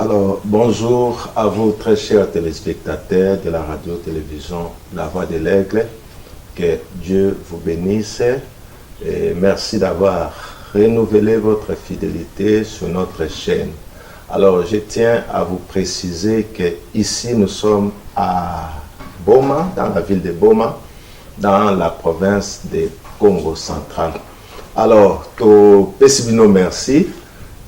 Alors, bonjour à vous très chers téléspectateurs de la radio-télévision La Voix de l'Aigle. Que Dieu vous bénisse et merci d'avoir renouvelé votre fidélité sur notre chaîne. Alors, je tiens à vous préciser que ici nous sommes à Boma, dans la ville de Boma, dans la province de Congo central. Alors, to pesibino merci.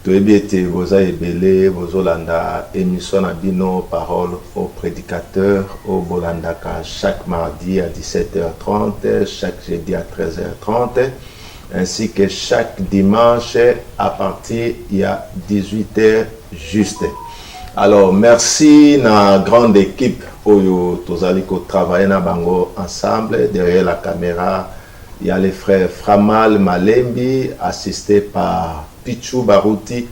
To ebiete voza ebele vozolanda émission na bino parole aux prédicateurs au Bolandaka chaque mardi à 17h30, chaque jeudi à 13h30, ainsi que chaque dimanche à partir il y a 18h juste. Alors merci na grande équipe oyo tozali ko travailler na bango ensemble derrière la caméra. Il y a les frères Framal Malembi assistés par Pichu Baruti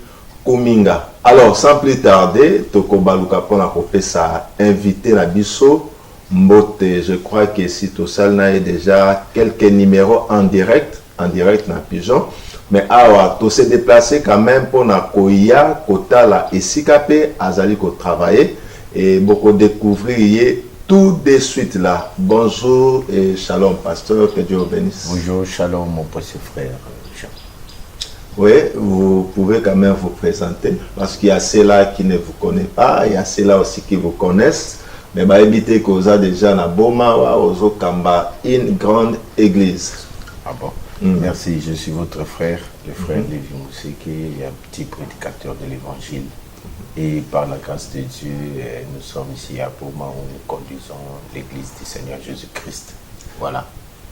Kuminga. Alors, sans plus tarder, Toko Baluka Pona Kopesa invité la Bisso Mbote. Je crois que si tout ça n'a déjà quelques numéros en direct na Pigeon. Mais awa, tout s'est déplacé quand même pour na Koya, Kotala et Sikape, Azali ko travailler et beaucoup découvrir tout de suite là. Bonjour et shalom, pasteur, que Dieu vous bénisse. Bonjour, shalom, mon précieux frère. Oui, vous pouvez quand même vous présenter, parce qu'il y a ceux-là qui ne vous connaissent pas, il y a ceux-là aussi qui vous connaissent, mais bah, évitez que vous avez déjà na Boma, Ozo Kamba, une grande église. Ah bon? Merci, je suis votre frère, le frère Lévi Mousseke, un petit prédicateur de l'évangile. Et par la grâce de Dieu, nous sommes ici à Boma où nous conduisons l'église du Seigneur Jésus-Christ. Voilà.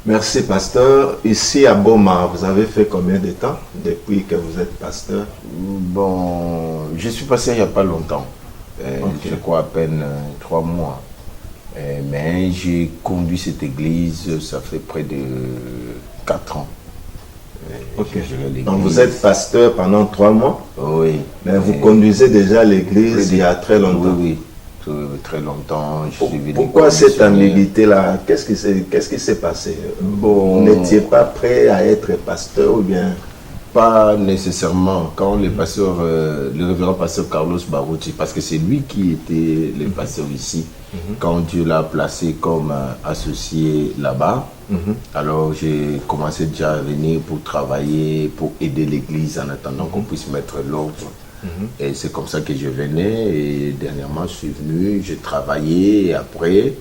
Merci, pasteur. Ici à Boma, vous avez fait combien de temps depuis que vous êtes pasteur? Bon, je suis passé il n'y a pas longtemps. Je crois à peine 3 mois. Mais j'ai conduit cette église, ça fait près de 4 ans. Ok. Donc vous êtes pasteur pendant 3 mois? Oui. Mais vous conduisez déjà l'église il y a très longtemps? Oui, très longtemps. Pourquoi cette ambiguïté-là? Qu'est-ce qui s'est passé? Bon, vous n'étiez pas prêt à être pasteur ou bien? Pas nécessairement. Quand le pasteur, le révérend pasteur Carlos Baruti, parce que c'est lui qui était le pasteur ici, quand Dieu l'a placé comme associé là-bas, alors j'ai commencé déjà à venir pour travailler, pour aider l'église en attendant qu'on puisse mettre l'ordre. Et c'est comme ça que je venais et dernièrement je suis venu, j'ai travaillé et après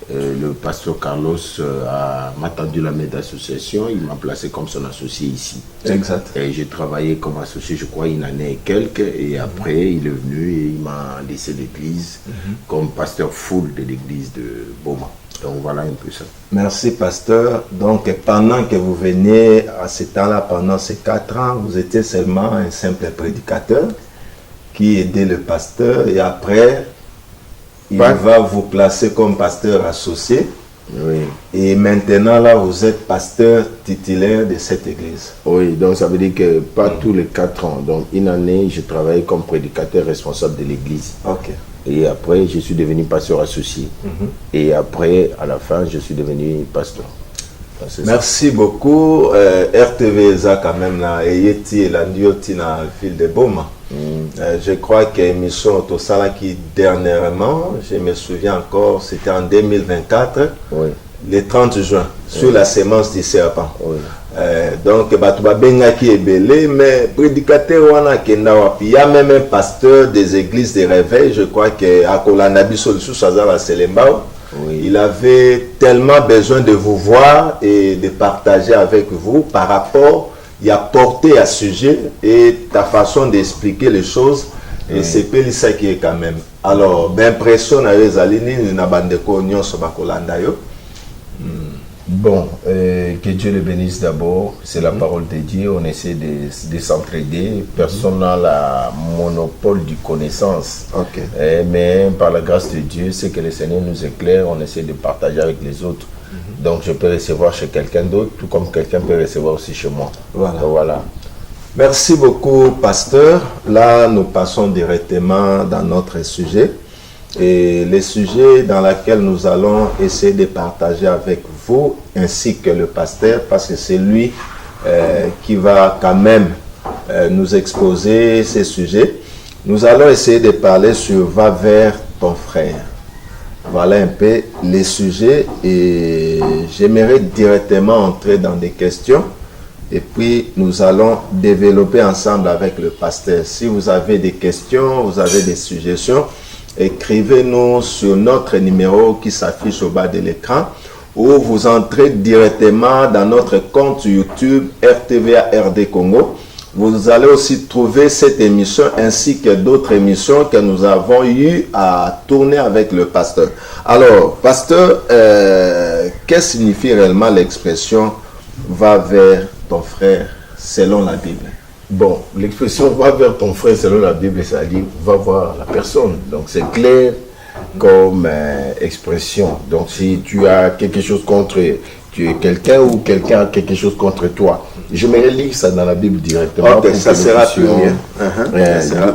le pasteur Carlos m'a tendu la main d'association, il m'a placé comme son associé ici. Exact. Et j'ai travaillé comme associé, je crois, une année et quelques et après il est venu et il m'a laissé l'église comme pasteur full de l'église de Boma. Donc voilà un peu ça. Merci pasteur. Donc pendant que vous veniez à ce temps-là, pendant ces 4 ans, vous étiez seulement un simple prédicateur qui aidait le pasteur et après il va vous placer comme pasteur associé. Oui. Et maintenant là vous êtes pasteur titulaire de cette église. Oui, donc ça veut dire que pas tous les 4 ans. Donc une année, je travaillais comme prédicateur responsable de l'église. Ok. Et après, je suis devenu pasteur associé. Et après, à la fin, je suis devenu pasteur. Merci beaucoup. RTV ça quand même là et la Ndioti na ville de Boma. Je crois que l'émission Tosala qui dernièrement, je me souviens encore, c'était en 2024, le 30 juin, sur la sémence du serpent. Donc, Batouba Benga qui est belé, mais prédicateur wana kenda wapi. Il y a même un pasteur des églises de réveil, je crois que Akola Nabiso sous Sazala Selembao. Il avait tellement besoin de vous voir et de partager avec vous par rapport, il a porté à sujet et ta façon d'expliquer les choses. Et c'est ça qui est quand même. Alors, d'impression à les aligner, n'a pas de cognon sur Bakolanda yo. Bon, que Dieu le bénisse d'abord, c'est la parole de Dieu, on essaie de s'entraider, personne n'a le monopole du connaissance, mais par la grâce de Dieu, c'est que le Seigneur nous éclaire, on essaie de partager avec les autres, donc je peux recevoir chez quelqu'un d'autre, tout comme quelqu'un peut recevoir aussi chez moi. Voilà. Merci beaucoup, pasteur. Là, nous passons directement dans notre sujet. Et le sujet dans lequel nous allons essayer de partager avec vous ainsi que le pasteur, parce que c'est lui qui va quand même nous exposer ces sujets. Nous allons essayer de parler sur Va vers ton frère. Voilà un peu les sujets et j'aimerais directement entrer dans des questions et puis nous allons développer ensemble avec le pasteur. Si vous avez des questions, vous avez des suggestions, écrivez-nous sur notre numéro qui s'affiche au bas de l'écran ou vous entrez directement dans notre compte YouTube RTVA RD Congo. Vous allez aussi trouver cette émission ainsi que d'autres émissions que nous avons eu à tourner avec le pasteur. Alors, pasteur, qu'est-ce que signifie réellement l'expression « va vers ton frère » selon la Bible? Bon, l'expression « va vers ton frère » selon la Bible, ça dit « va voir la personne ». Donc, c'est clair comme expression. Donc, si tu as quelque chose contre quelqu'un ou quelqu'un a quelque chose contre toi, je me relis ça dans la Bible directement. Ok, ça sera plus bien.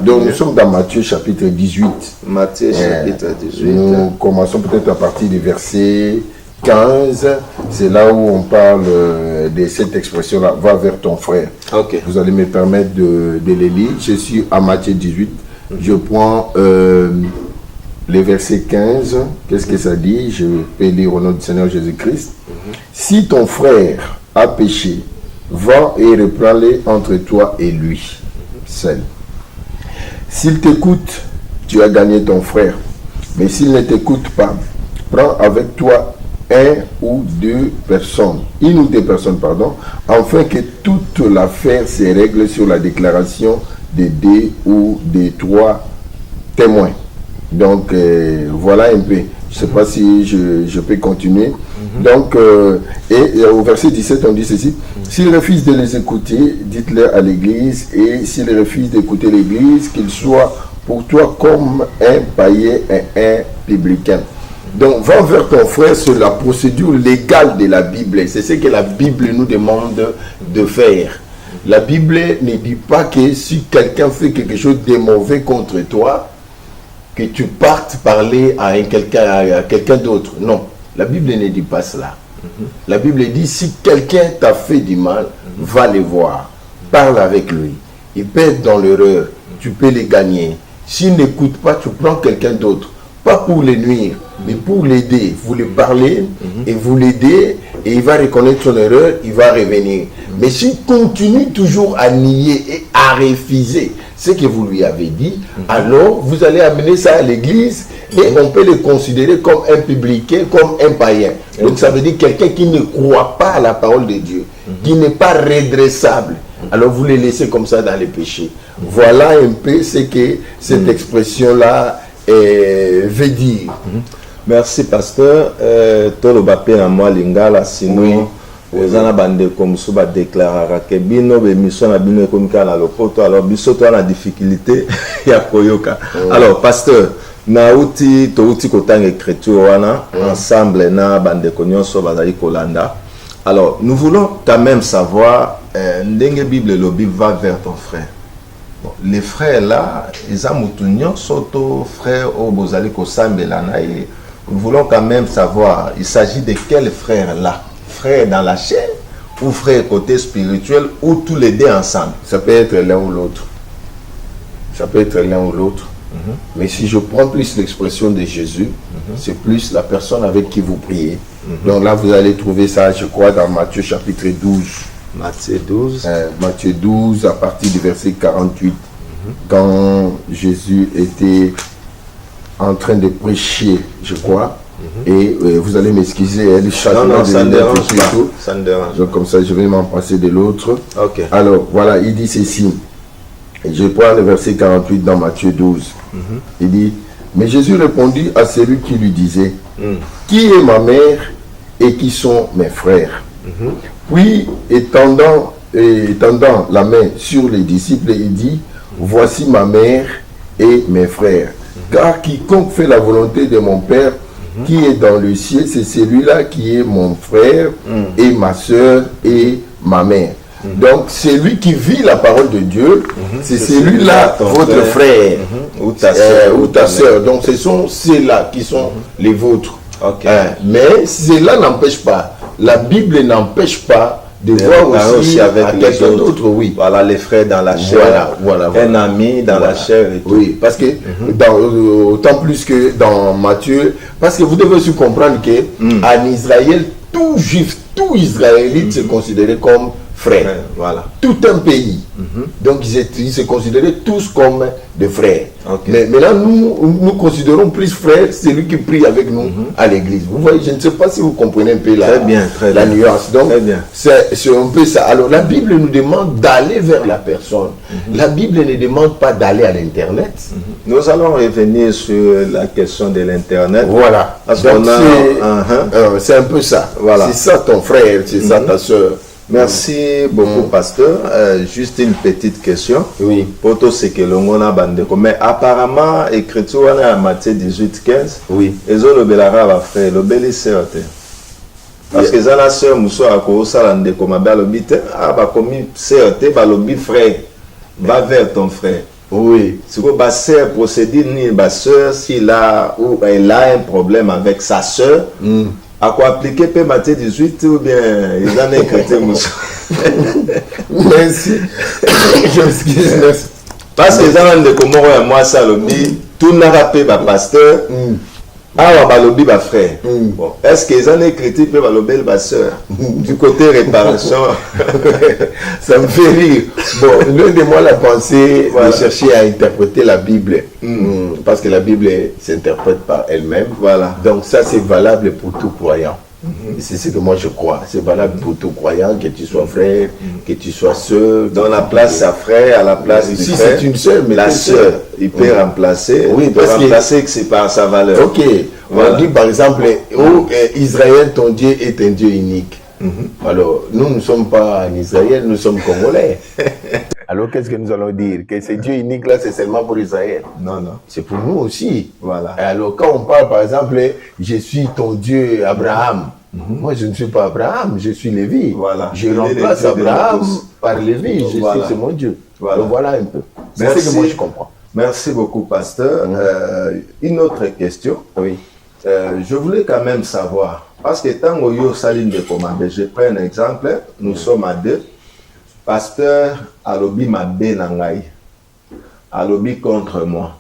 Donc, nous sommes dans Matthieu chapitre 18. Matthieu chapitre 18. Nous commençons peut-être à partir du verset 15. C'est là où on parle de cette expression-là, va vers ton frère. Ok. Vous allez me permettre de les lire. Je suis à Matthieu 18. Je prends les versets 15. Qu'est-ce que ça dit? Je peux lire au nom du Seigneur Jésus-Christ. Si ton frère a péché, va et reprends-les entre toi et lui, seul. S'il t'écoute, tu as gagné ton frère. Mais s'il ne t'écoute pas, prends avec toi une ou deux personnes, afin que toute l'affaire se règle sur la déclaration de 2 ou de 3 témoins. Donc, voilà un peu. Je ne sais pas si je peux continuer. Donc, et au verset 17, on dit ceci. S'il refuse de les écouter, dites-le à l'église. Et s'il refuse d'écouter l'église, qu'il soit pour toi comme un païen et un publicain. Donc, va vers ton frère sur la procédure légale de la Bible. C'est ce que la Bible nous demande de faire. La Bible ne dit pas que si quelqu'un fait quelque chose de mauvais contre toi, que tu partes parler à quelqu'un d'autre. Non, la Bible ne dit pas cela. La Bible dit, si quelqu'un t'a fait du mal, va le voir, parle avec lui. Il peut être dans l'erreur, tu peux le gagner. S'il n'écoute pas, tu prends quelqu'un d'autre. Pas pour le nuire, mais pour l'aider. Vous lui parlez et vous l'aidez et il va reconnaître son erreur, il va revenir. Mais s'il continue toujours à nier et à refuser ce que vous lui avez dit, alors vous allez amener ça à l'église et on peut le considérer comme un publicain, comme un païen. Donc ça veut dire quelqu'un qui ne croit pas à la parole de Dieu, qui n'est pas redressable. Alors vous le laissez comme ça dans les péchés. Voilà un peu ce que cette expression-là veut dire. Merci pasteur. Tolo bapé na moi lingala sinon ozana bande comme so ba déclarera que bino be mission na bino komika na lopoto alors biso to na difficulté ya koyoka. Alors pasteur na uti kotanga écriture wana ensemble na bande konyonso bazali kolanda. Alors nous voulons quand même savoir ndenge Bible lobi va vers ton frère. Bon, les frères là, ils ont moutonnion, soto frères au bozali ko sambela na et nous voulons quand même savoir, il s'agit de quel frère là? Frère dans la chair ou frère côté spirituel ou tous les deux ensemble? Ça peut être l'un ou l'autre. Ça peut être l'un ou l'autre. Mais si je prends plus l'expression de Jésus, c'est plus la personne avec qui vous priez. Donc là, vous allez trouver ça, je crois, dans Matthieu chapitre 12. Matthieu 12. Matthieu 12, à partir du verset 48. Quand Jésus était en train de prêcher, je crois, et vous allez m'excuser, le châtiment non, ça ne dérange pas. Ça ne dérange Donc comme ça, je vais m'en passer de l'autre. Ok. Alors, voilà, il dit ceci. Je prends le verset 48 dans Matthieu 12. Il dit, mais Jésus répondit à celui qui lui disait, qui est ma mère et qui sont mes frères? Puis, étendant la main sur les disciples, il dit, voici ma mère et mes frères. Car quiconque fait la volonté de mon Père qui est dans le ciel, c'est celui-là qui est mon frère et ma soeur et ma mère. Donc, celui qui vit la parole de Dieu, c'est celui-là, votre frère ou ta soeur. Donc, ce sont ceux-là qui sont les vôtres. Mais cela n'empêche pas, la Bible n'empêche pas de voir aussi avec quelqu'un d'autre, oui. Voilà, les frères dans la chair, voilà. Un ami dans la chair et tout. Oui, parce que, autant plus que dans Matthieu, parce que vous devez aussi comprendre que en Israël, tout juif, tout israélite se considérait comme frère. Voilà. Tout un pays. Donc ils se considéraient tous comme des frères. Okay. Mais maintenant, nous considérons plus frère celui qui prie avec nous à l'église. Vous voyez, je ne sais pas si vous comprenez un peu la nuance. Donc, c'est un peu ça. Alors, la Bible nous demande d'aller vers la personne. La Bible ne demande pas d'aller à l'Internet. Nous allons revenir sur la question de l'Internet. Voilà. Donc, c'est un peu ça. Voilà. C'est ça ton frère, c'est ça ta soeur. Merci beaucoup, pasteur. Juste une petite question. Oui. Pour tout ce que l'on a bandeko. Mais apparemment, écriture on a Matthieu 18-15. Oui. Ils ont le belara va frère, le bel parce que ça la sœur Mousso a commencé à l'ande comme à l'obité. Ah bah comme CRT, bah l'obit frère. Va vers ton frère. Oui. C'est que ma sœur procédure ni ma sœur s'il a ou elle a un problème avec sa sœur. À quoi appliquer P. Matthieu 18 ou bien ils en ont écrit Moussa. Merci. Je m'excuse. Parce que les gens de Comoro et moi, ça le dit, tout n'a pas payé ma pasteur. Ah, bah lobby ma frère. Bon, est-ce que les gens ont écrit P. lobby ma soeur du côté réparation? Ça me fait rire. Bon, l'un de moi la pensée de chercher à interpréter la Bible. Parce que la Bible s'interprète par elle-même. Voilà. Donc ça, c'est valable pour tout croyant. C'est ce que moi je crois. C'est valable pour tout croyant, que tu sois frère, que tu sois sœur. Dans la place à frère, à la place du si frère. Si c'est une sœur, mais la sœur, il peut remplacer. Oui, il peut remplacer que c'est par sa valeur. Ok. Voilà. On dit par exemple, Israël, ton Dieu est un Dieu unique. Alors, nous ne sommes pas en Israël, nous sommes congolais. Alors, qu'est-ce que nous allons dire? Que ce Dieu unique là, c'est seulement pour Israël? Non, non. C'est pour nous aussi. Voilà. Alors, quand on parle, par exemple, je suis ton Dieu Abraham. Moi, je ne suis pas Abraham, je suis Lévi. Voilà. Je remplace Abraham par Lévi. Je suis c'est mon Dieu. Voilà. Donc, voilà un peu. C'est ce que moi, je comprends. Merci beaucoup, pasteur. Une autre question. Oui. Je voulais quand même savoir, parce que tant que yo saline de commande, je prends un exemple, nous sommes à deux. Pasteur alobi mabe nangai, alobi contre moi.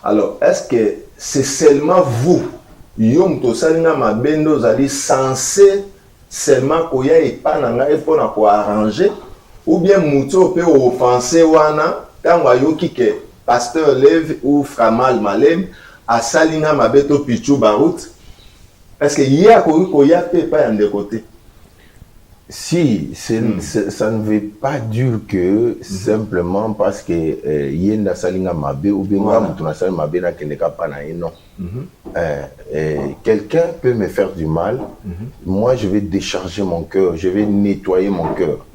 Alors, est-ce que c'est seulement vous, yom to salina mabe nous allez censé seulement koya et pas nangai pour na ko arranger, ou bien muto peut offenser wana tant wayoki que pasteur lève ou framal malem à salina mabe to pichu barout. Est-ce que y a koya peut pas de côté? Si, ça ne veut pas dire que simplement parce que yenda salinga mabe ou bien mutuna salinga mabe na keneka pa na non. Quelqu'un peut me faire du mal, moi je vais décharger mon cœur, je vais nettoyer mon cœur.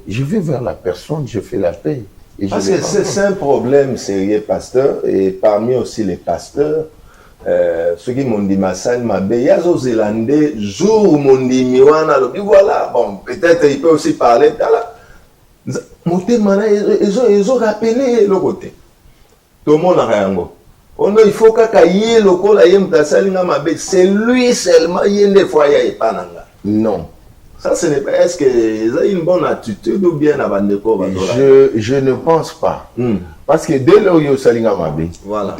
Je vais vers la personne, je fais la paix. Et parce que c'est un problème sérieux, pasteur, et parmi aussi les pasteurs, ceux qui m'ont dit Massal Mabe, il y a des Zélandais, jour m'ont dit Miwana, voilà, bon, peut-être il peut aussi parler, ils ont rappelé le côté. Tout le monde a rien. Il faut qu'il le col c'est lui seulement, il y a des fois, il n'y a pas. Non. Ça, ce n'est pas. Est-ce qu'ils ont une bonne attitude ou bien la bande de je ne pense pas. Parce que dès lors où il y a Salinga Mabe, voilà.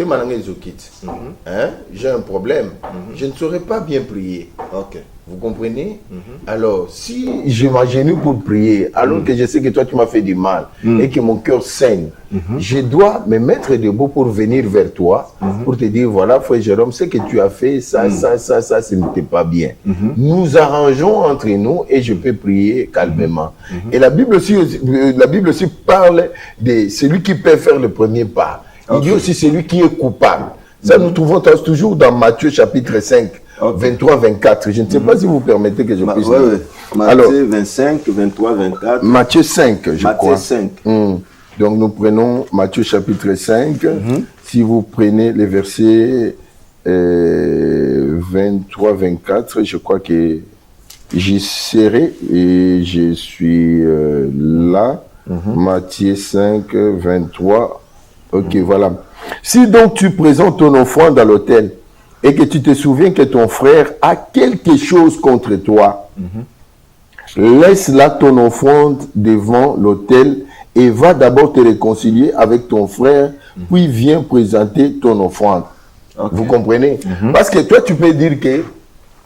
J'ai un problème. Je ne saurais pas bien prier. Ok. Vous comprenez? Alors, si je m'agenouille pour prier, alors que je sais que toi tu m'as fait du mal et que mon cœur saigne, je dois me mettre debout pour venir vers toi, pour te dire, voilà, frère Jérôme, ce que tu as fait, ça, ce n'était pas bien. Nous arrangeons entre nous et je peux prier calmement. Et la Bible aussi parle de celui qui peut faire le premier pas. Il dit aussi celui qui est coupable. Ça, nous trouvons toujours dans Matthieu chapitre 5. 23-24, je ne sais pas si vous permettez que je puisse lire. Matthieu 25, 23-24. Matthieu 5, je crois. Matthieu 5. Donc nous prenons Matthieu chapitre 5. Si vous prenez les versets 23-24, je crois que j'y serai et je suis là. Matthieu 5, 23. Ok, voilà. Si donc tu présentes ton offrande à l'autel, et que tu te souviens que ton frère a quelque chose contre toi, laisse là ton offrande devant l'autel et va d'abord te réconcilier avec ton frère, puis viens présenter ton offrande. Okay. Vous comprenez? Parce que toi, tu peux dire que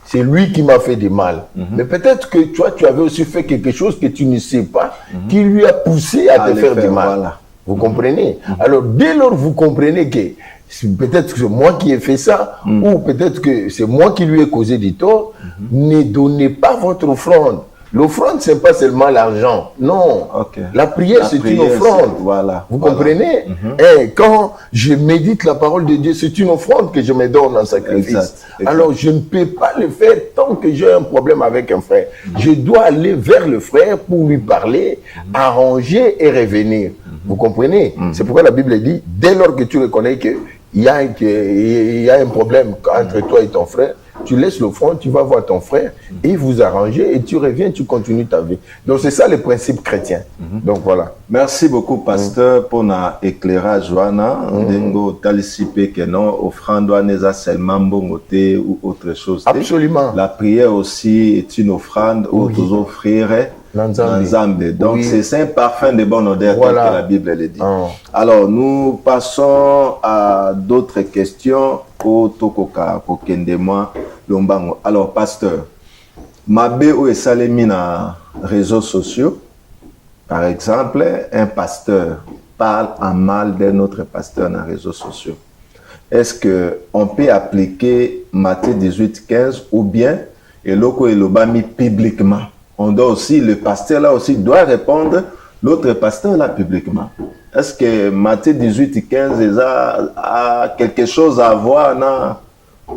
c'est lui qui m'a fait du mal. Mais peut-être que toi, tu avais aussi fait quelque chose que tu ne sais pas, qui lui a poussé à te faire du mal. Voilà. Vous comprenez? Alors, dès lors, vous comprenez que peut-être que c'est moi qui ai fait ça, ou peut-être que c'est moi qui lui ai causé du tort, ne donnez pas votre offrande. L'offrande, ce n'est pas seulement l'argent. Non. Okay. La prière, c'est une offrande. Voilà. Vous comprenez? Et quand je médite la parole de Dieu, c'est une offrande que je me donne en sacrifice. Exact. Alors, je ne peux pas le faire tant que j'ai un problème avec un frère. Je dois aller vers le frère pour lui parler, arranger et revenir. Vous comprenez? C'est pourquoi la Bible dit, dès lors que tu reconnais qu'il y a un problème entre toi et ton frère, tu laisses l'offrande, tu vas voir ton frère et vous arrangez et tu reviens, tu continues ta vie. Donc c'est ça le principe chrétien. Donc voilà. Merci beaucoup, pasteur, pour notre éclairage. Joana, Dengo talisipe que non, offrande n'est seulement bongoté ou autre chose. Absolument. La prière aussi est une offrande aux offrir. Donc c'est un parfum de bonne odeur, voilà, que la Bible le dit. Alors nous passons à d'autres questions. Alors pasteur, mabe ou esalemi na réseaux sociaux, par exemple, un pasteur parle en mal d'un autre pasteur dans les réseaux sociaux. Est-ce qu'on peut appliquer Matthieu 18:15 ou bien eloko elobami publiquement? On doit aussi, le pasteur là aussi doit répondre l'autre pasteur là publiquement. Est-ce que Matthieu 18:15 a quelque chose à voir dans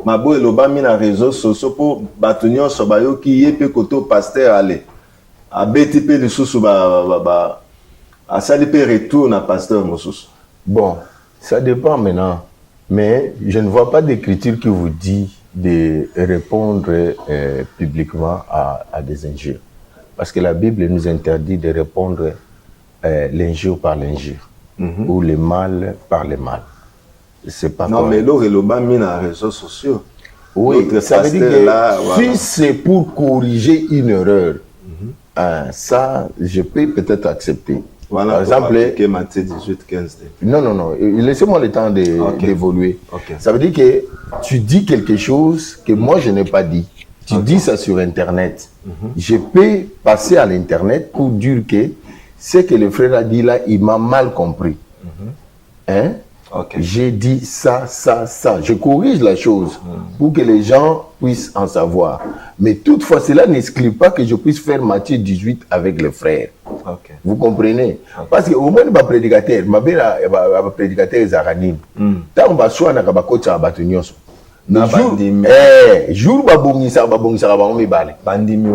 Mabo elobami na réseaux sociaux pour batunyo sobayo qui yepe koto pasteur aller a beti pe lisusu ba a sali pe retour na pasteur mosusu? Bon, ça dépend maintenant, mais je ne vois pas d'écriture qui vous dit de répondre publiquement à des injures. Parce que la Bible nous interdit de répondre l'injure par l'injure ou le mal par le mal. C'est pas non, mais l'autre est mis dans les réseaux sociaux. Oui, ça veut dire que là, voilà, si c'est pour corriger une erreur, ça, je peux peut-être accepter. Voilà, par exemple, que Matthieu 18:15. Non, laissez-moi le temps d'évoluer. Okay. Ça veut dire que tu dis quelque chose que moi je n'ai pas dit. Tu dis ça sur Internet. Je peux passer à l'Internet pour dire que ce que le frère a dit là, il m'a mal compris. Hein? J'ai dit ça. Je corrige la chose pour que les gens puissent en savoir. Mais toutefois, cela n'exclut pas que je puisse faire Matthieu 18 avec le frère. Vous comprenez? Parce qu'au moins, les prédicateurs, les prédicateurs Zaranim, tant on va soit dans le côté de jour babongisa bango mibale bandimi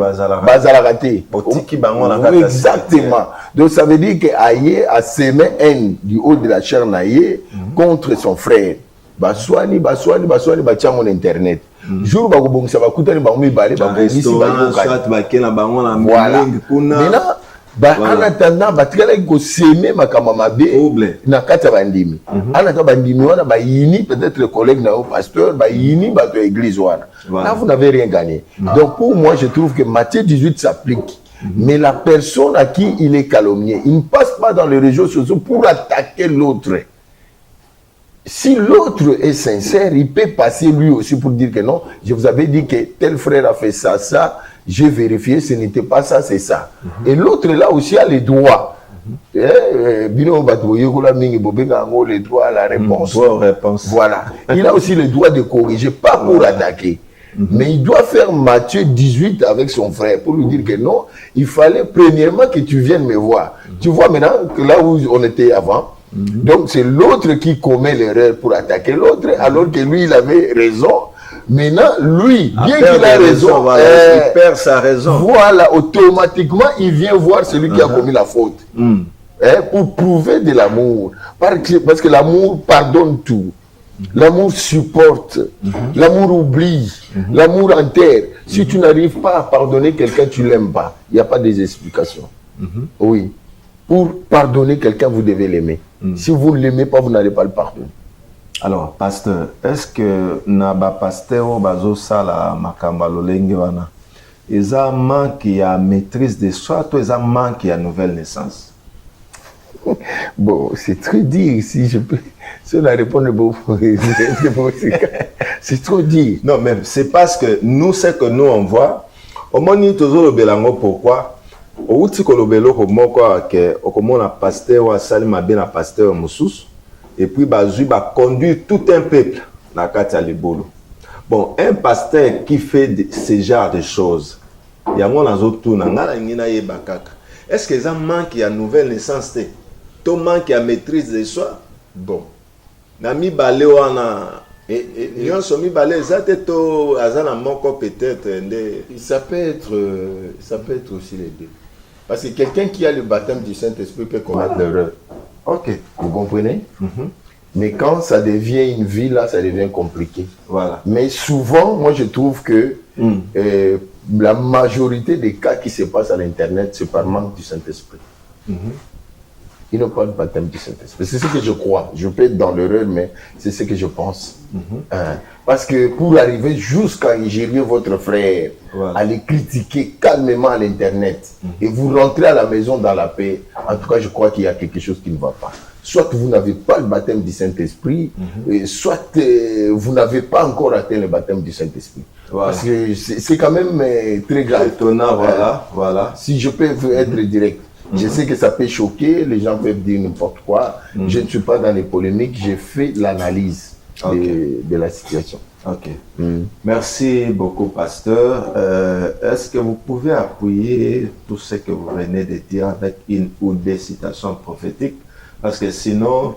bazalakate otiki bango na kata exactement. Donc ça veut dire que aye a semé haine du haut de la chair naie contre son frère baswani bachango internet jour bakobongisa bakutani bango mibale babongisi bango na mingi kuna en attendant batikala ko semer makama mabe na kata bandimi anaka bandimi wana ba yini peut-être le collègue na pasteur ba yini ba de église wana là vous n'avez rien gagné. Donc pour moi je trouve que Matthieu 18 s'applique, mais la personne à qui il est calomnié, il ne passe pas dans les réseaux sociaux pour attaquer l'autre. Si l'autre est sincère, il peut passer lui aussi pour dire que non, je vous avais dit que tel frère a fait ça, j'ai vérifié, ce n'était pas ça, c'est ça. Et l'autre là aussi a les droits. Les droits à la réponse. Voilà. Il a aussi le droit de corriger, pas pour attaquer. Mais il doit faire Matthieu 18 avec son frère pour lui dire que non, il fallait premièrement que tu viennes me voir. Tu vois maintenant que là où on était avant, donc c'est l'autre qui commet l'erreur pour attaquer l'autre, alors que lui il avait raison. Maintenant, lui, bien qu'il a raison, voilà, il perd sa raison. Voilà, automatiquement, il vient voir celui qui a commis la faute. Pour prouver de l'amour. Parce que l'amour pardonne tout. L'amour supporte. L'amour oublie. L'amour enterre. Si tu n'arrives pas à pardonner quelqu'un, tu ne l'aimes pas. Il n'y a pas des explications. Oui. Pour pardonner quelqu'un, vous devez l'aimer. Si vous ne l'aimez pas, vous n'allez pas le pardonner. Alors, pasteur, est-ce que Naba pasteur Bazo Sala Makamba Lolenge wana ils ont manqué à maîtrise de soi, toi, ils ont manqué à nouvelle naissance. Bon, c'est très dire si je peux. Si on a répondu beaucoup, c'est trop dire. Non, mais c'est parce que nous, ce que nous on voit, au moins nous toujours le belango pourquoi. Au outil que le belo comme quoi que au comment un pasteur ou un salima bien un pasteur moussous et puis bazu ba conduire tout un peuple na kati ya libolo. Bon, un pasteur qui fait ce genre de choses, il y a mon azotou na ngala ngina ye bakaka. Est-ce que ça manque à nouvelle naissance te? To manque à maîtrise de soi? Bon. Na mi balé wana et on somi balé ça te to azana moko peut-être ça peut être aussi les deux. Parce que quelqu'un qui a le baptême du Saint-Esprit peut commettre l'erreur. Ok. Vous comprenez? Mais quand ça devient une vie, là, ça devient compliqué. Voilà. Mais souvent, moi, je trouve que la majorité des cas qui se passent à l'Internet, c'est par manque du Saint-Esprit. Ils n'ont pas de baptême du Saint-Esprit. C'est ce que je crois. Je peux être dans l'erreur, mais c'est ce que je pense. Parce que pour arriver jusqu'à ingérer votre frère, à les critiquer calmement à l'Internet, et vous rentrez à la maison dans la paix, en tout cas, je crois qu'il y a quelque chose qui ne va pas. Soit vous n'avez pas le baptême du Saint-Esprit, soit vous n'avez pas encore atteint le baptême du Saint-Esprit. Voilà. Parce que c'est quand même très grave. Étonnant, voilà. Si je peux être direct. Je sais que ça peut choquer, les gens peuvent dire n'importe quoi. Je ne suis pas dans les polémiques, j'ai fait l'analyse de la situation. Ok. Merci beaucoup, pasteur. Est-ce que vous pouvez appuyer tout ce que vous venez de dire avec une ou des citations prophétiques? Parce que sinon,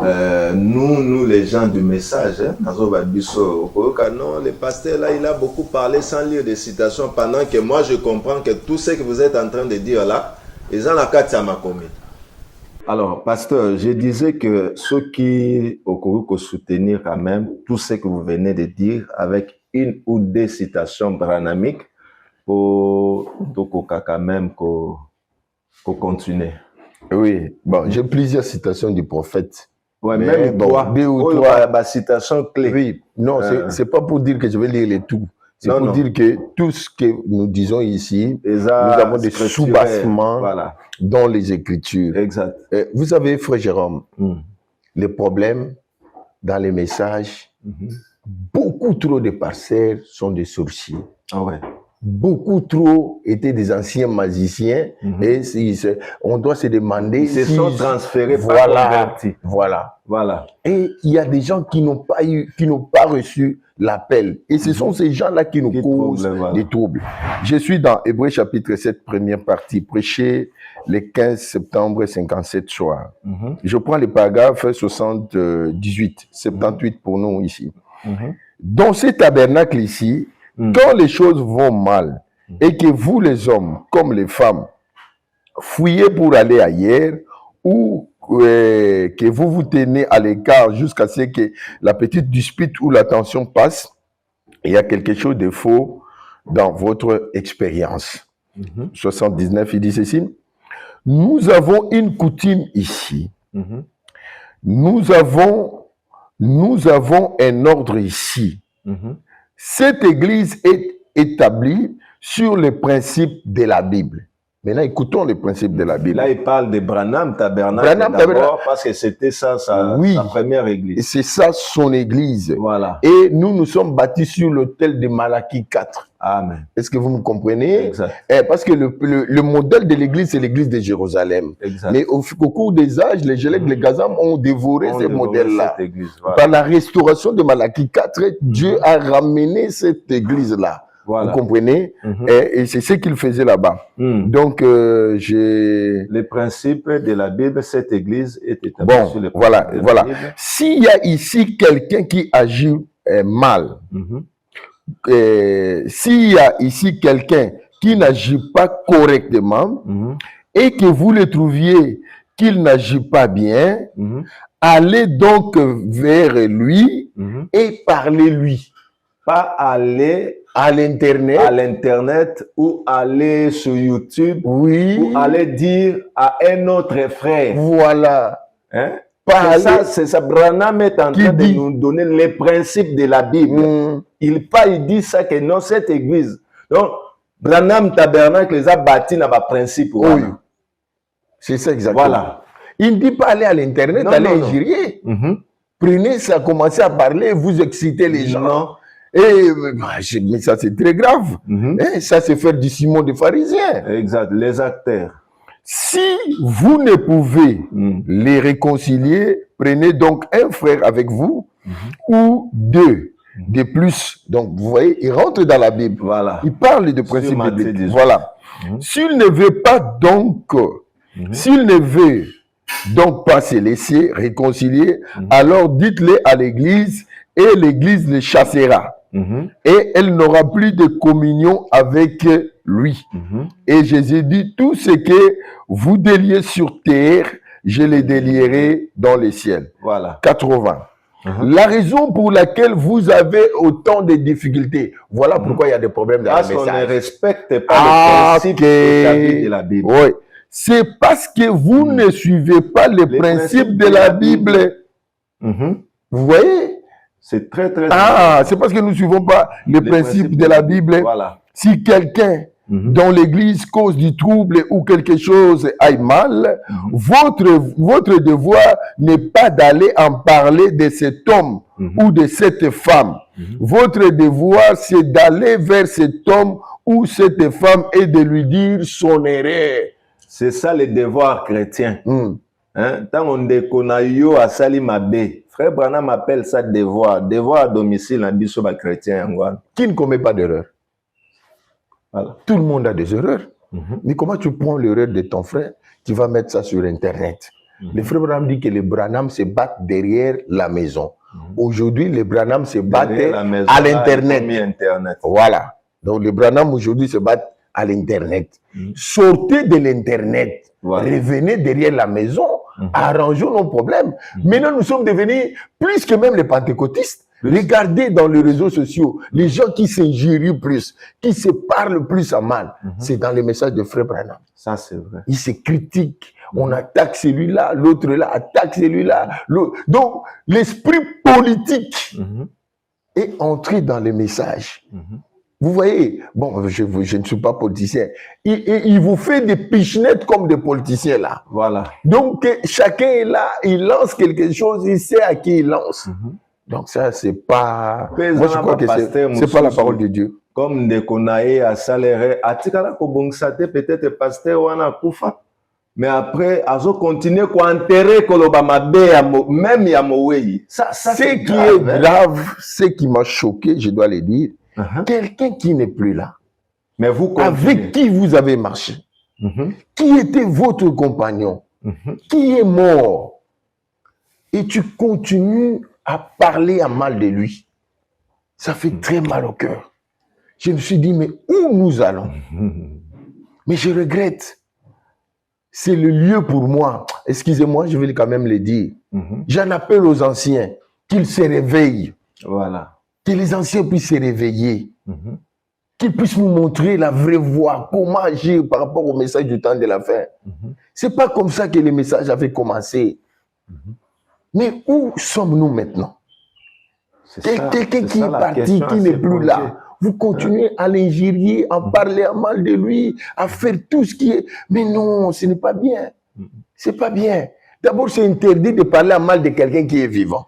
nous les gens du message, non, le pasteur là, il a beaucoup parlé sans lire des citations, pendant que moi je comprends que tout ce que vous êtes en train de dire là, ils ont la carte à ma commune. Alors, pasteur, je disais que ceux qui ont soutenir quand même tout ce que vous venez de dire avec une ou des citations branamiques pour quand même continuer. Oui, bon, j'ai plusieurs citations du prophète. Ouais, même deux ou trois citations clés. Oui, non, c'est pas pour dire que je vais lire les tout. C'est pour dire que tout ce que nous disons ici, nous avons des sous-bassements dans les Écritures. Exact. Vous savez, frère Jérôme, les problèmes dans les messages, beaucoup trop de pasteurs sont des sorciers. Ah ouais. Beaucoup trop étaient des anciens magiciens et on doit se demander ils se sont transférés voilà. Et il y a des gens qui n'ont pas reçu l'appel et ce sont ces gens-là qui nous causent des troubles. Je suis dans Hébreux chapitre 7, première partie, prêché le 15 septembre 57 soir. Je prends le paragraphe 78 pour nous ici. Dans ce tabernacle ici, quand les choses vont mal et que vous les hommes comme les femmes fouillez pour aller ailleurs ou que vous vous tenez à l'écart jusqu'à ce que la petite dispute ou la tension passe, il y a quelque chose de faux dans votre expérience. 79, il dit ceci. Nous avons une coutume ici. Nous avons un ordre ici. Cette église est établie sur les principes de la Bible. Maintenant, écoutons les principes de la Bible. Là, il parle de Branham Tabernacle d'abord parce que c'était ça sa première église. Et c'est ça son église. Voilà. Et nous sommes bâtis sur l'autel de Malachie 4. Amen. Est-ce que vous me comprenez? Exact. Parce que le modèle de l'église, c'est l'église de Jérusalem. Exact. Mais au cours des âges, les Gélèques, les Gazam ont dévoré ce modèle-là. Voilà. Par la restauration de Malachie 4, Dieu a ramené cette église-là. Voilà. Vous comprenez? Et c'est ce qu'il faisait là-bas. Donc, les principes de la Bible, cette église est établie sur les principes de la Bible. S'il y a ici quelqu'un qui agit mal, s'il y a ici quelqu'un qui n'agit pas correctement et que vous le trouviez qu'il n'agit pas bien, allez donc vers lui et parlez-lui. Pas aller à l'internet ou aller sur YouTube ou aller dire à un autre frère. Voilà. Hein? C'est ça, Branham est en train de nous donner les principes de la Bible. Il dit ça que dans cette église. Donc, Branham Tabernacle les a bâtis dans le principe. Oui. C'est ça exactement. Voilà. Il ne dit pas aller à l'internet, aller injurier. Prenez ça, commencez à parler, vous excitez les gens. Non. Et mais ça c'est très grave. Ça c'est faire du Simon des pharisiens. Exact, les acteurs. Si vous ne pouvez les réconcilier, prenez donc un frère avec vous ou deux de plus. Donc vous voyez, il rentre dans la Bible. Voilà. Il parle de principe biblique. Voilà. S'il ne veut pas donc, s'il ne veut donc pas se laisser réconcilier, alors dites-le à l'église et l'église les chassera. Et elle n'aura plus de communion avec lui. Et Jésus dit, tout ce que vous déliez sur terre, je les délierai dans les ciels. Voilà. 80. La raison pour laquelle vous avez autant de difficultés, voilà pourquoi il y a des problèmes dans le message. Parce qu'on ne respecte pas les principes établis de la Bible. Oui. C'est parce que vous ne suivez pas les principes de la Bible. Vous voyez? C'est très, très important. C'est parce que nous ne suivons pas les principes de la Bible. Voilà. Si quelqu'un dans l'église cause du trouble ou quelque chose aille mal, votre devoir n'est pas d'aller en parler de cet homme ou de cette femme. Votre devoir, c'est d'aller vers cet homme ou cette femme et de lui dire son erreur. C'est ça le devoir chrétien. Tant on déconne yo à Salimabé, frère Branham appelle ça devoir. Devoir à domicile en bisoba chrétien. Qui ne commet pas d'erreur? Voilà. Tout le monde a des erreurs. Mais comment tu prends l'erreur de ton frère, tu vas mettre ça sur Internet? Le frère Branham dit que les Branham se battent derrière la maison. Aujourd'hui, les Branham se battent à l'Internet. Voilà. Donc les Branham aujourd'hui se battent à l'Internet. Sortez de l'Internet. Voilà. Revenez derrière la maison. Arrangeons nos problèmes. Maintenant, nous sommes devenus plus que même les pentecôtistes. Regardez dans les réseaux sociaux, les gens qui s'injurient plus, qui se parlent plus à mal. C'est dans les messages de frère Branham. Ça, c'est vrai. Ils se critiquent. On attaque celui-là, l'autre là, attaque celui-là. Donc, l'esprit politique est entré dans les messages. Vous voyez, bon, je ne suis pas politicien. Il vous fait des pichenettes comme des politiciens là. Voilà. Donc, chacun est là, il lance quelque chose, il sait à qui il lance. Donc ça, c'est pas... Moi, je crois que c'est pas la parole de Dieu. Comme des konaïs à salaire, à tikala kobongsate peut-être pasteur wana kufa, mais après, azo continuer quoi enterrer kolobamabe même yamoweyi. Ça c'est qui est grave, ce qui m'a choqué, je dois le dire. Quelqu'un qui n'est plus là. Mais vous avec qui vous avez marché? Qui était votre compagnon? Qui est mort? Et tu continues à parler à mal de lui. Ça fait très mal au cœur. Je me suis dit, mais où nous allons? Mais je regrette. C'est le lieu pour moi. Excusez-moi, je vais quand même le dire. J'en appelle aux anciens qu'ils se réveillent. Voilà. Que les anciens puissent se réveiller. Qu'ils puissent nous montrer la vraie voie, comment agir par rapport au message du temps de la fin. C'est pas comme ça que les messages avaient commencé. Mais où sommes-nous maintenant? Quelqu'un qui est parti, qui n'est plus là. Vous continuez à l'injurier, à parler à mal de lui, à faire tout ce qui est... Mais non, ce n'est pas bien. C'est pas bien. D'abord, c'est interdit de parler à mal de quelqu'un qui est vivant.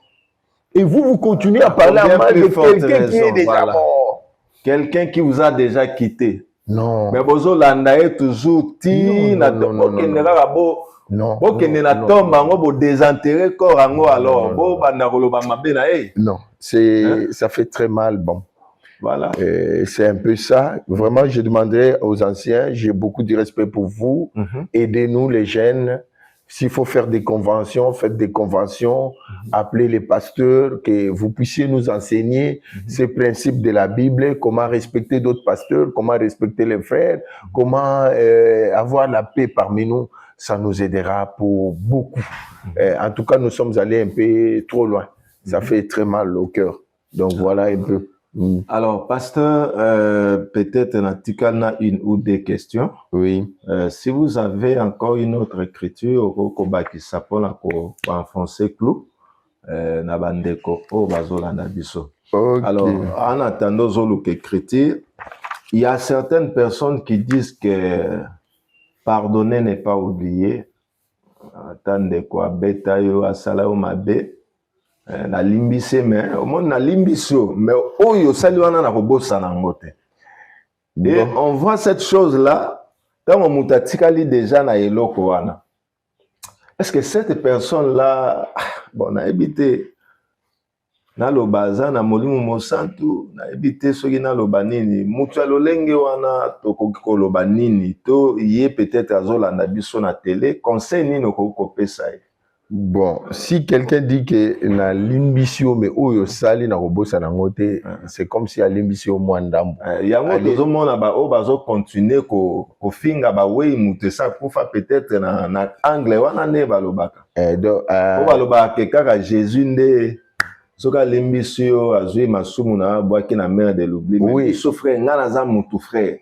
Et vous continuez à parler à mal de quelqu'un qui est déjà mort. Quelqu'un qui vous a déjà quitté. Non. Mais vous l'avez toujours dit, non. Non, ça fait très mal, bon. Voilà. C'est un peu ça. Vraiment, je demanderais aux anciens, j'ai beaucoup de respect pour vous, aidez-nous les jeunes. S'il faut faire des conventions, faites des conventions, appelez les pasteurs, que vous puissiez nous enseigner ces principes de la Bible, comment respecter d'autres pasteurs, comment respecter les frères, comment avoir la paix parmi nous. Ça nous aidera pour beaucoup. En tout cas, nous sommes allés un peu trop loin. Ça fait très mal au cœur. Donc voilà un peu. Alors, pasteur, peut-être on a une ou deux questions. Oui. Si vous avez encore une autre écriture, qui s'appelle en français clou, nabandeko o bazolanda biso. Alors, en attendant zolo écriture, Il y a certaines personnes qui disent que pardonner n'est pas oublier. Attendez quoi, bêta yo asala yo mabe. Na limbise mais au monde na limbiso mais oyo sali wana na kobosa na ngote. Et on voit cette chose là dans mon mutatikali déjà na eloko wana. Est-ce que cette personne là bon na habité na lobaza na molimo mosantu na habité soki na lobanini mutu alolenge wana to lobanini to yé peut-être azolanda biso na télé conseil nini ko pesa. Bon, si quelqu'un dit que na limbisio mais oyo sali na kobosa na ngote, c'est comme si a limbisio mwandambo. Yango tozomona ba o bazo continuer ko finga ba wei mutu sa kufa peut-être na angle wana ne balobaka. Donc o balobaka ke kaka Jésus nde soka limbisio azui masumu na boaki na mer de l'oubli. Oui, so frère ngana za mutu frère.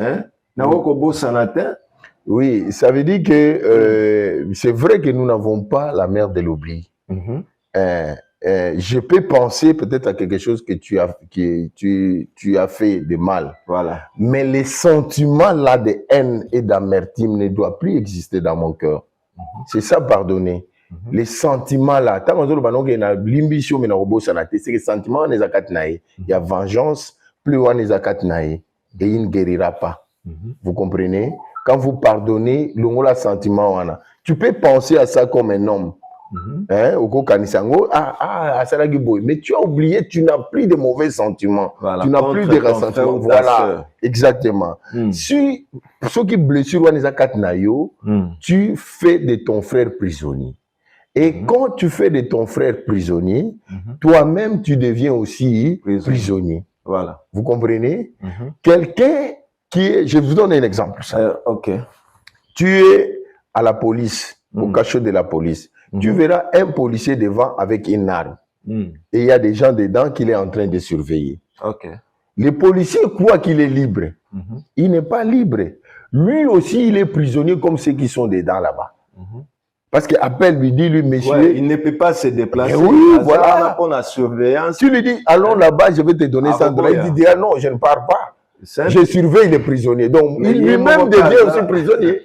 Hein? Na ko bosa na te. Oui, ça veut dire que c'est vrai que nous n'avons pas la mer de l'oubli. Je peux penser peut-être à quelque chose que tu as fait de mal. Voilà. Mais les sentiments là de haine et d'amertume ne doivent plus exister dans mon cœur. C'est ça, pardonner. Les sentiments là, tant que c'est les sentiments, il y a vengeance, plus on les et il ne guérira pas. Vous comprenez? Quand vous pardonnez, le sentiment, tu peux penser à ça comme un homme. Mais tu as oublié, tu n'as plus de mauvais sentiments. Voilà. Tu n'as plus de ressentiments. Voilà, exactement. Si ceux qui blessent, tu fais de ton frère prisonnier. Et quand tu fais de ton frère prisonnier, toi-même, tu deviens aussi prisonnier. Voilà. Vous comprenez? Quelqu'un je vous donne un exemple. Ok. Tu es à la police, au cachot de la police. Tu verras un policier devant avec une arme. Et il y a des gens dedans qu'il est en train de surveiller. Ok. Le policier croit qu'il est libre. Il n'est pas libre. Lui aussi, il est prisonnier comme ceux qui sont dedans là-bas. Parce qu'appelle lui dit, lui, monsieur... Ouais, il ne peut pas se déplacer. Oui, voilà. On a surveillance. Tu lui dis, allons là-bas, je vais te donner ça. Il dit, ah non, je ne pars pas. Je surveille les prisonniers. Donc, lui-même devient aussi prisonnier.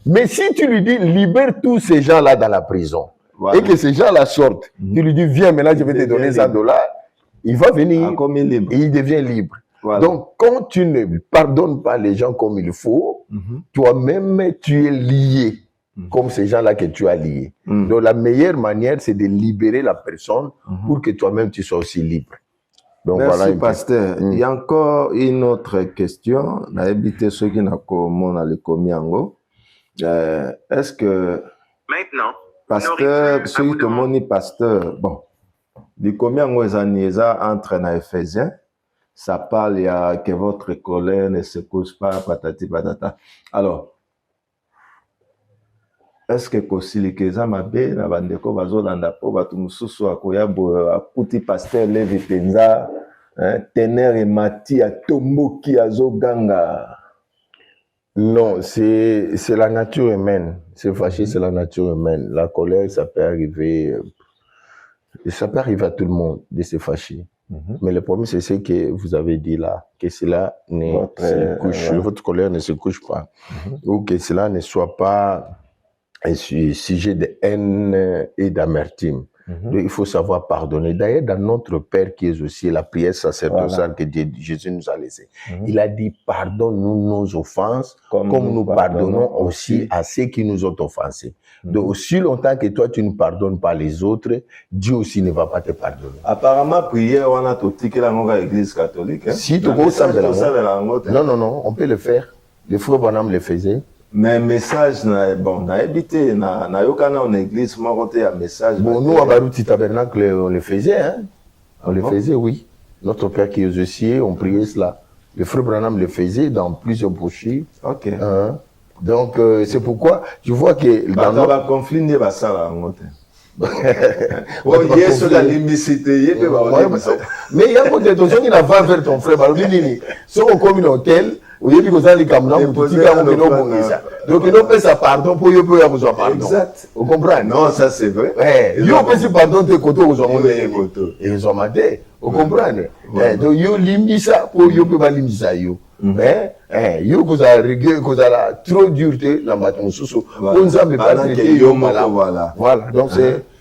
Mais si tu lui dis, libère tous ces gens-là dans la prison, voilà, et que ces gens-là sortent, tu lui dis, viens, maintenant, je vais te donner $100, il va venir et il devient libre. Voilà. Donc, quand tu ne pardonnes pas les gens comme il faut, toi-même, tu es lié, comme ces gens-là que tu as liés. Donc, la meilleure manière, c'est de libérer la personne pour que toi-même, tu sois aussi libre. Donc, merci, voilà, pasteur. Il y a encore une autre question. Est-ce que maintenant, pasteur, celui que mon pasteur, bon, du combien entre na Éphésiens, ça parle, il y a que votre colère ne se couche pas, patati patata. Alors, est-ce que kosili keza mabe na bandeko bazolanda po batu mususu akoya bo akuti pasteur levi penza tenere mati atomboki azoganga? Non, c'est la nature humaine. C'est fâché, c'est la nature humaine. La colère, ça peut arriver à tout le monde de se fâcher. Mais le problème, c'est ce que vous avez dit là, que cela votre colère ne se couche pas, ou que cela ne soit pas un sujet de haine et d'amertume. Donc, il faut savoir pardonner. D'ailleurs, dans notre Père qui est aussi la prière sacerdotale que Jésus nous a laissée, il a dit, pardonne-nous nos offenses, comme nous pardonnons aussi à ceux qui nous ont offensés. Donc, aussi longtemps que toi, tu ne pardonnes pas les autres, Dieu aussi ne va pas te pardonner. Apparemment, prière, on a tout dit dans l'Église catholique. Si tu non, on peut le faire. Le frère Branham le faisait. Mais message, bon, on a habité, on a en église, on a un message. Bon, nous, à Barouti Tabernacle, on le faisait, hein. On le faisait, oui. Notre Père qui est aux cieux, on priait cela. Le frère Branham le faisait dans plusieurs brochures. Ok. Donc, c'est pourquoi tu vois que dans notre conflit, il y a ça, mais il y a des gens qui n'ont pas vers ton frère. Si on comme un hôtel, oyebi kozali kamuna mutika mo kino bongisa. Donc il peut ça pardon pour yo peut avoir pardon. Exact. Vous comprenez? Non, ça c'est vrai. Yo peut se pardon te koto aux hommes et ils ont maté. Vous comprenez? Donc yo limisa pour yo peut pas limisa yo. Mais yo vous a rigueur, vous a trop dureté dans maton soso. On ça me pas traiter yo malade. Voilà. Donc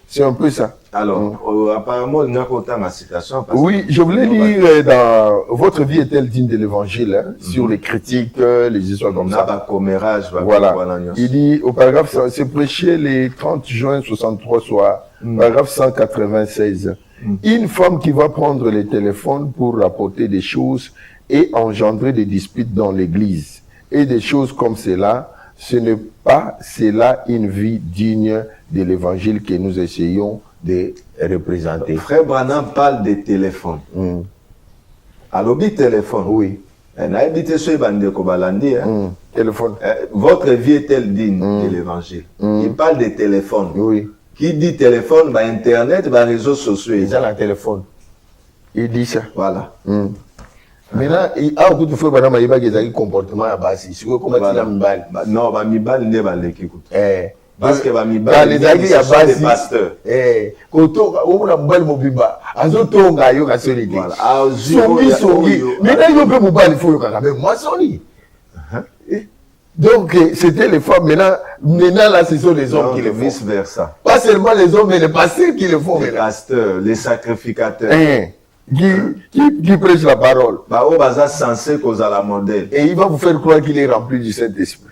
c'est un peu ça. Alors, apparemment, il y a autant de citation. Oui, je voulais lire dans Votre vie est-elle digne de l'évangile, sur les critiques, les histoires comme ça. Voilà. Il dit au paragraphe, c'est prêché le 30 juin 63 soir, paragraphe 196. Une femme qui va prendre les téléphones pour rapporter des choses et engendrer des disputes dans l'église et des choses comme cela, ce n'est pas cela une vie digne de l'évangile que nous essayons de représenter. Frère Branham parle des téléphones. Alors, le téléphone. Oui. Téléphone. Votre vie est-elle digne de l'évangile? Il parle des téléphones. Oui. Qui dit téléphone, internet, réseaux sociaux. Il a le téléphone. Il dit ça. Voilà. Maintenant, il a beaucoup de fois il y a des comportements à base. Si vous comment tu l'as non, mibal n'est pas l'écoute. Parce que les amis à base des pasteurs. Koto on a mbal mobimba. Azoto nga yo ka solide. Voilà. Songi. Maintenant il peut mobile faut ka même moi soni. Donc c'était les femmes maintenant là ce sont les hommes qui le font. Vice versa. Pas seulement les hommes mais les pasteurs qui le font. Les pasteurs, les sacrificateurs. Qui prêche la parole. Censé causer la modèle. Et il va vous faire croire qu'il est rempli du Saint-Esprit.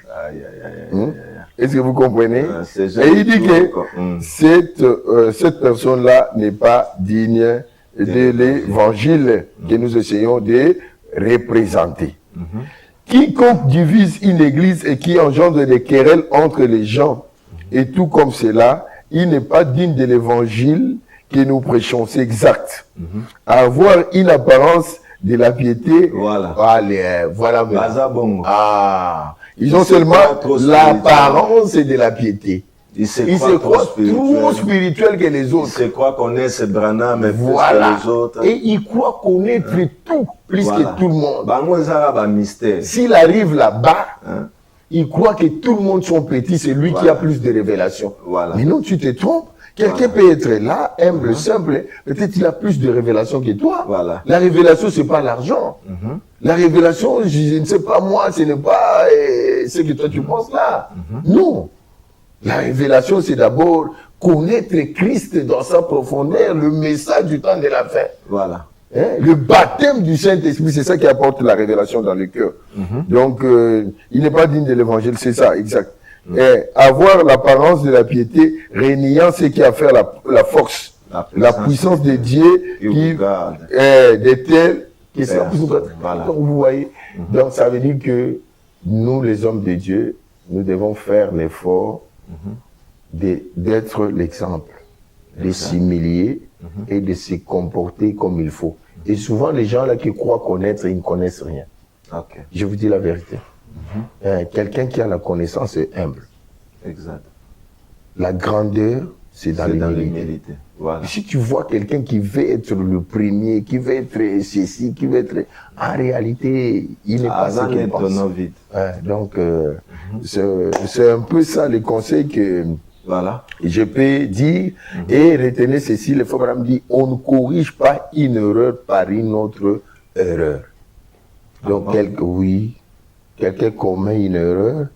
Est-ce que vous comprenez? Et il dit que cette personne-là n'est pas digne de l'évangile que nous essayons de représenter. Quiconque divise une église et qui engendre des querelles entre les gens, et tout comme cela, il n'est pas digne de l'évangile que nous prêchons. C'est exact. Avoir une apparence de la piété. Voilà. Voilà. Ils ont seulement l'apparence de la piété. Ils se croient trop spirituels que les autres. Ils se croient connaître Branham mais voilà. plus que les autres. Et ils croient connaître tout, plus que tout le monde. Mystère. S'il arrive là-bas, il croit que tout le monde sont petits, c'est lui qui a plus de révélations. Voilà. Mais non, tu te trompes. Quelqu'un peut être là, humble, simple, peut-être il a plus de révélations que toi. Voilà. La révélation, c'est pas l'argent. La révélation, je ne sais pas moi, ce n'est pas ce que toi tu penses là. Non. La révélation, c'est d'abord connaître Christ dans sa profondeur, le message du temps de la fin. Voilà. Le baptême du Saint-Esprit, c'est ça qui apporte la révélation dans le cœur. Donc, il n'est pas digne de l'évangile, c'est ça, exact. Avoir l'apparence de la piété, réuniant ce qui a fait la force, la puissance de Dieu qui est telle que c'est voilà. Donc vous voyez, donc ça veut dire que nous, les hommes de Dieu, nous devons faire l'effort d'être l'exemple, de s'humilier et de se comporter comme il faut. Et souvent, les gens là qui croient connaître, ils ne connaissent rien. Je vous dis la vérité. Quelqu'un qui a la connaissance est humble. Exact. La grandeur, c'est dans l'humilité. Voilà. Si tu vois quelqu'un qui veut être le premier, qui veut être ceci, qui veut être... En réalité, il n'est pas ce qu'il pense. Donc, c'est un peu ça les conseils que je peux dire. Et retenez ceci, les femmes me disent, on ne corrige pas une erreur par une autre erreur. Donc, quelqu'un commet une erreur,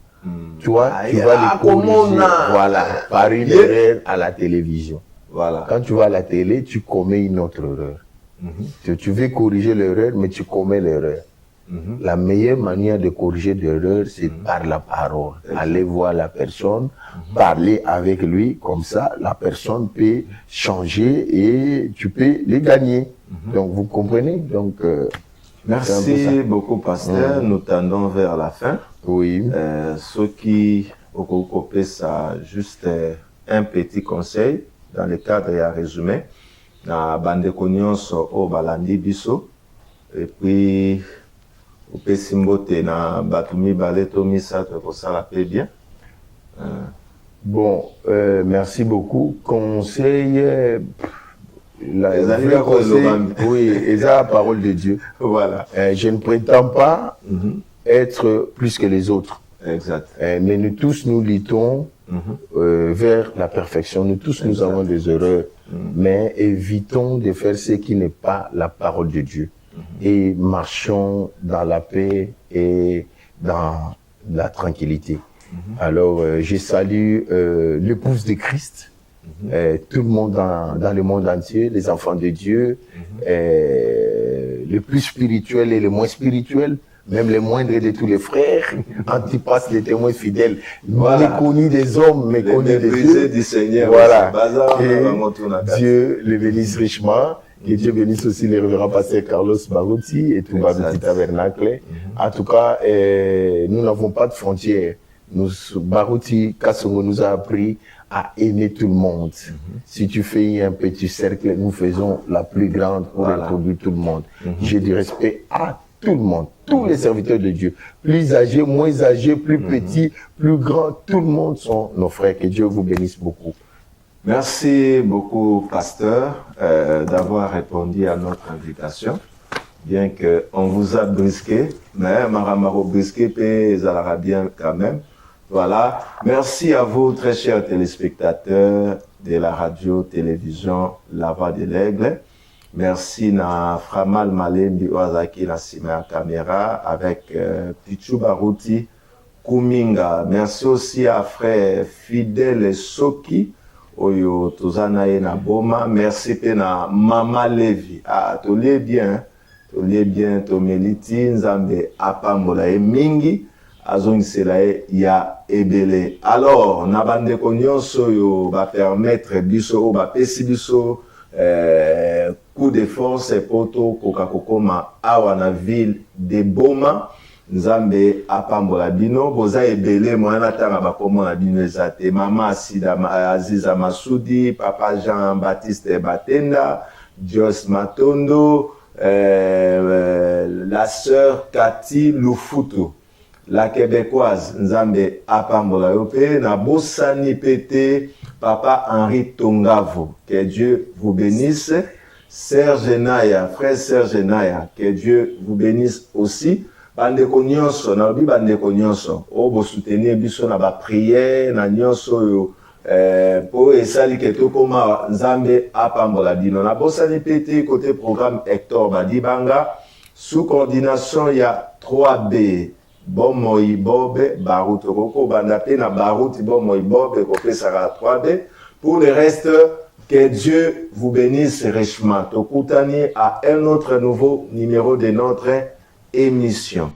toi, tu vas le corriger, voilà, par une erreur à la télévision. Voilà. Quand tu vas à la télé, tu commets une autre erreur. Tu veux corriger l'erreur, mais tu commets l'erreur. La meilleure manière de corriger l'erreur, c'est par la parole. Aller voir la personne, parler avec lui, comme ça, la personne peut changer et tu peux les gagner. Donc, vous comprenez? Donc, merci beaucoup, pasteur. Nous tendons vers la fin. Oui. Ce qui, au copé, ça, juste un petit conseil dans le cadre et à résumé. Na bande konyonso o balandi biso. Et puis, au pesimbote na batumi baleto misato pour ça la paix bien. Bon, merci beaucoup. Conseil. Les conseils, oui, et ça, la parole de Dieu. Voilà. Je ne prétends pas être plus que les autres. Exact. Mais nous tous, nous luttons vers la perfection. Nous tous, nous avons des erreurs. Mais évitons de faire ce qui n'est pas la parole de Dieu. Et marchons dans la paix et dans la tranquillité. Alors, je salue l'épouse de Christ, tout le monde dans le monde entier, les enfants de Dieu, les plus spirituels et les moins spirituels, même les moindres de tous les frères, Antipas, les témoins fidèles, méconnus des hommes, méconnus des dieux. Du Seigneur. Voilà. Et Dieu les bénisse richement. Que Dieu bénisse aussi les révérends pasteurs Carlos Barouti et tout Barouti Tabernacle. En tout cas, nous n'avons pas de frontières. Barouti Kassongo nous a appris à aimer tout le monde. Si tu fais un petit cercle, nous faisons la plus grande pour introduire tout le monde. J'ai du respect à tout le monde, tous les serviteurs de Dieu, plus âgés, moins âgés, plus petits, plus grands, tout le monde sont nos frères. Que Dieu vous bénisse beaucoup. Merci beaucoup, pasteur, d'avoir répondu à notre invitation. Bien qu'on vous a brisqué, mais Maramaro brisqué peut Zalara bien quand même. Voilà. Merci à vous, très chers téléspectateurs de la radio-télévision La Voix de l'Aigle. Merci na Framal Malembi Oazaki na Sima Caméra avec Pichu Barouti Kuminga. Merci aussi à frère Fidèle Soki Oyo Tozana na Boma. Merci pena Mama Levi. Ah, tolé bien, Tomeliti Nzambe Apambola e Mingi. Azongiselae ya ebele. Alors, nabande konyonso yo va permettre biso ba pesi biso coup de force poto kokakokoma awa na ville de Boma. Nzambe apambola bino boza ebele mwana tanga bakomona bino ezate mama Asida Aziza Masudi, papa Jean-Baptiste Batenda, Dios Matondo, la sœur Cathy Lufutu. La québécoise Nzambe apambola yope na bosani pété papa Henri Tongavo. Que Dieu vous bénisse. Serge Naya, frère Serge Naya, que Dieu vous bénisse aussi. Bandeko nyonso na bi bandeko nyonso o bo soutenir biso na ba prière na nyonso yo po esali ke to koma Nzambe apambola bino na bosani pété côté programme Hector Badibanga sous coordination ya 3B Bomoi Bobe Barout Roko Bandapé na Barout Bomoi Bobe Kopesara 3B. Pour le reste, que Dieu vous bénisse richement. Tokutani à un autre nouveau numéro de notre émission.